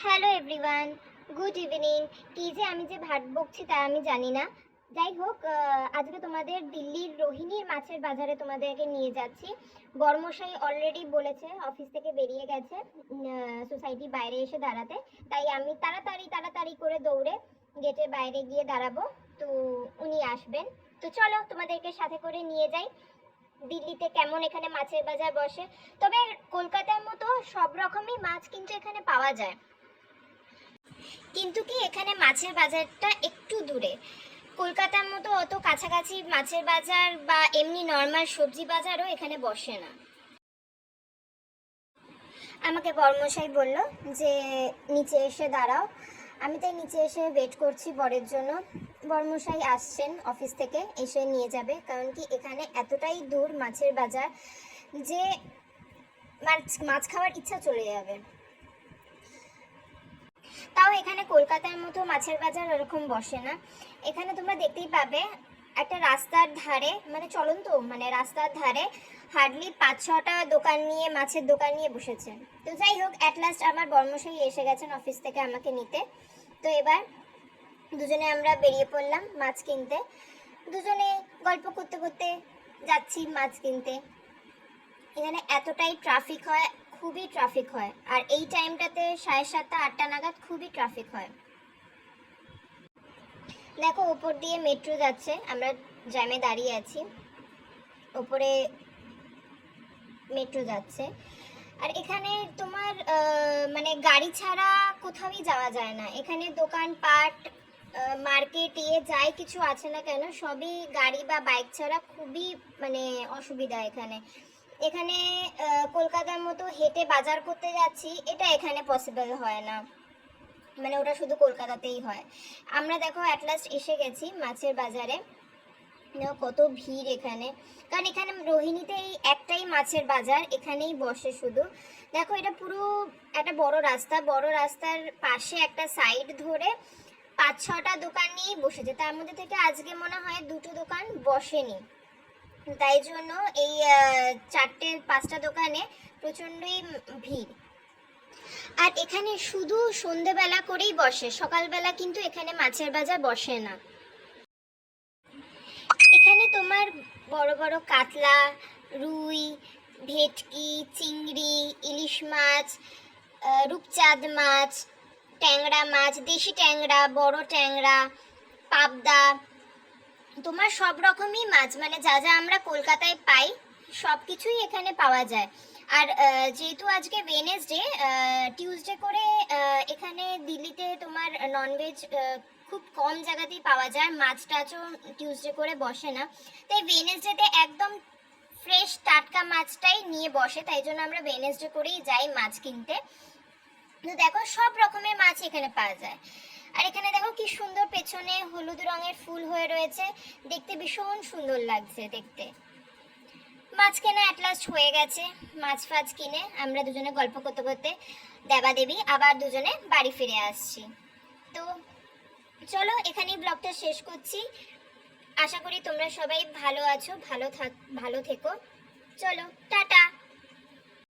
Hello everyone, good evening. কি যে আমি যে ভাট বকছি তা আমি জানি না। যাই হোক, আজকে তোমাদের দিল্লির রোহিণীর মাছের বাজারে তোমাদেরকে নিয়ে যাচ্ছি। বড়মশাই অলরেডি বলেছে, অফিস থেকে বেরিয়ে গেছে সোসাইটি বাইরে এসে দাঁড়াতে। তাই আমি তাড়াতাড়ি তাড়াতাড়ি করে দৌড়ে গেটের বাইরে গিয়ে দাঁড়াবো। তো উনি আসবেন। তো চলো তোমাদেরকে সাথে করে নিয়ে যাই। দিল্লিতে কেমন এখানে মাছের বাজার বসে। তবে কলকাতার মতো সব রকমই মাছ কিন্তু এখানে পাওয়া যায়, কিন্তু কি এখানে মাছের বাজারটা একটু দূরে। কলকাতার মতো অত কাছাকাছি মাছের বাজার বা এমনি নর্মাল সবজি বাজারও এখানে বসে না। আমাকে বড়মশাই বলল যে নিচে এসে দাঁড়াও। আমি তাই নিচে এসে ওয়েট করছি বরের জন্য। বড়মশাই আসছেন অফিস থেকে, এসে নিয়ে যাবে। কারণ কি এখানে এতটাই দূর মাছের বাজার যে মাছ খাওয়ার ইচ্ছা চলে যাবে। তাও এখানে কলকাতার মতো মাছের বাজার ওরকম বসে না। এখানে তোমরা দেখতেই পাবে একটা রাস্তার ধারে, মানে চলন্ত মানে রাস্তার ধারে হার্ডলি 5-6টা দোকান নিয়ে, মাছের দোকান নিয়ে বসেছে। তো যাই হোক, অ্যাট লাস্ট আমার বর্মশাই এসে গেছেন অফিস থেকে আমাকে নিতে। তো এবার দুজনে আমরা বেরিয়ে পড়লাম মাছ কিনতে। দুজনে গল্প করতে করতে যাচ্ছি মাছ কিনতে। এখানে এতটাই ট্রাফিক হয়, খুবই ট্রাফিক হয়। আর এই টাইমটাতে 7:30-8টা নাগাদ খুবই ট্রাফিক হয়। দেখো ওপর দিয়ে মেট্রো যাচ্ছে, আমরা জ্যামে দাঁড়িয়ে আছি, ওপরে মেট্রো যাচ্ছে। আর এখানে তোমার মানে গাড়ি ছাড়া কোথাওই যাওয়া যায় না। এখানে দোকানপাট, মার্কেট, যাই কিছু আছে না কেন সবই গাড়ি বা বাইক ছাড়া খুবই মানে অসুবিধা এখানে। এখানে কলকাতার মতো হেঁটে বাজার করতে যাচ্ছি, এটা এখানে পসিবল হয় না। মানে ওটা শুধু কলকাতাতেই হয়। আমরা দেখো অ্যাট লাস্ট এসে গেছি মাছের বাজারে। কত ভিড় এখানে, কারণ এখানে রোহিণীতে এই একটাই মাছের বাজার, এখানেই বসে শুধু। দেখো এটা পুরো একটা বড় রাস্তা, বড় রাস্তার পাশে একটা সাইড ধরে 5-6টা দোকান নিয়েই বসেছে। তার মধ্যে থেকে আজকে মনে হয় 2টো দোকান বসেনি। তাই জন্য এই 4-5টা দোকানে প্রচণ্ডই ভিড়। আর এখানে শুধু সন্ধেবেলা করেই বসে, সকালবেলা কিন্তু এখানে মাছের বাজার বসে না। এখানে তোমার বড় বড় কাতলা, রুই, ভেটকি, চিংড়ি, ইলিশ মাছ, রূপচাঁদ মাছ, ট্যাংরা মাছ, দেশি ট্যাংরা, বড় ট্যাংরা, পাবদা, তোমার সব রকমই মাছ, মানে যা যা আমরা কলকাতায় পাই সব কিছুই এখানে পাওয়া যায়। আর যেহেতু আজকে ওয়েডনেসডে, টিউসডে করে এখানে দিল্লিতে তোমার ননভেজ খুব কম জায়গাতেই পাওয়া যায়, মাছ টাছও টিউসডে করে বসে না। তাই ওয়েডনেসডেতে একদম ফ্রেশ টাটকা মাছটাই নিয়ে বসে, তাই জন্য আমরা ওয়েডনেসডে করেই যাই মাছ কিনতে। তো দেখো সব রকমের মাছ এখানে পাওয়া যায়। আর এখানে দেখো কি সুন্দর পেছনে হলুদ রঙের ফুল হয়ে রয়েছে, দেখতে ভীষণ সুন্দর লাগছে দেখতে। মাছ কেনা অ্যাট লাস্ট হয়ে গেছে। মাছ ফাছ কিনে আমরা দুজনে গল্প করতে করতে দেবা দেবী আবার দুজনে বাড়ি ফিরে আসছি। তো চলো এখানেই ব্লগটা শেষ করছি। আশা করি তোমরা সবাই ভালো আছো, ভালো থেকো। চলো টাটা।